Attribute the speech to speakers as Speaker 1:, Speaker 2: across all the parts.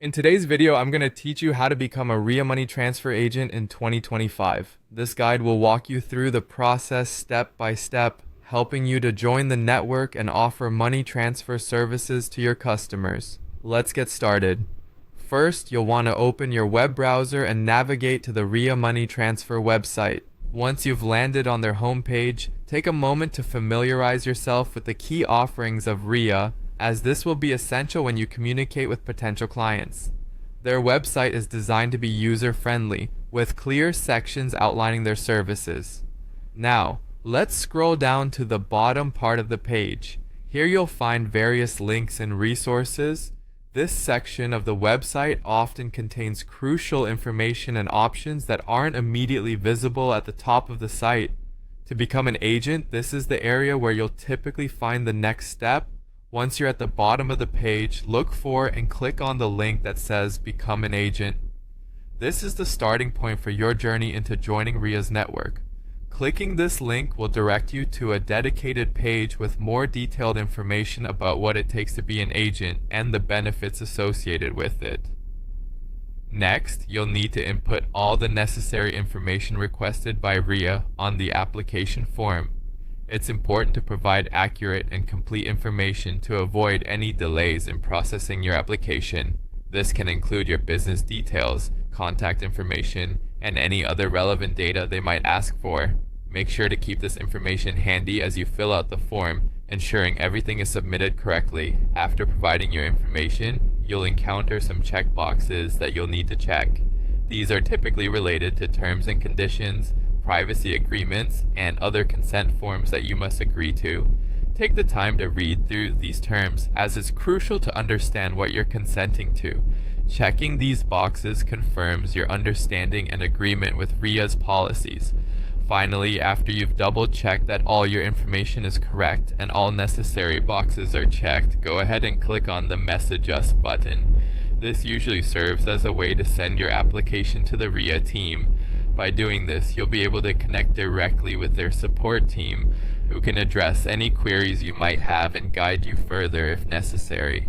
Speaker 1: In today's video, I'm going to teach you how to become a Ria Money Transfer agent in 2025. This guide will walk you through the process step by step, helping you to join the network and offer money transfer services to your customers. Let's get started. First, you'll want to open your web browser and navigate to the Ria Money Transfer website. Once you've landed on their homepage, take a moment to familiarize yourself with the key offerings of Ria, as this will be essential when you communicate with potential clients. Their website is designed to be user-friendly, with clear sections outlining their services. Now, let's scroll down to the bottom part of the page. Here you'll find various links and resources. This section of the website often contains crucial information and options that aren't immediately visible at the top of the site. To become an agent, this is the area where you'll typically find the next step. Once you're at the bottom of the page, look for and click on the link that says Become an Agent. This is the starting point for your journey into joining Ria's network. Clicking this link will direct you to a dedicated page with more detailed information about what it takes to be an agent and the benefits associated with it. Next, you'll need to input all the necessary information requested by Ria on the application form. It's important to provide accurate and complete information to avoid any delays in processing your application. This can include your business details, contact information, and any other relevant data they might ask for. Make sure to keep this information handy as you fill out the form, ensuring everything is submitted correctly. After providing your information, you'll encounter some checkboxes that you'll need to check. These are typically related to terms and conditions, privacy agreements, and other consent forms that you must agree to. Take the time to read through these terms, as it's crucial to understand what you're consenting to. Checking these boxes confirms your understanding and agreement with Ria's policies. Finally, after you've double-checked that all your information is correct and all necessary boxes are checked, go ahead and click on the Message Us button. This usually serves as a way to send your application to the Ria team. By doing this, you'll be able to connect directly with their support team, who can address any queries you might have and guide you further if necessary.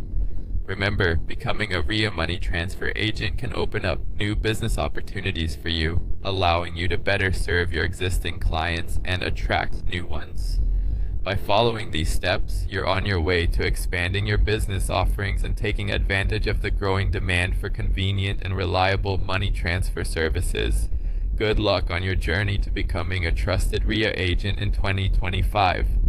Speaker 1: Remember, becoming a Ria Money Transfer agent can open up new business opportunities for you, allowing you to better serve your existing clients and attract new ones. By following these steps, you're on your way to expanding your business offerings and taking advantage of the growing demand for convenient and reliable money transfer services. Good luck on your journey to becoming a trusted Ria agent in 2025.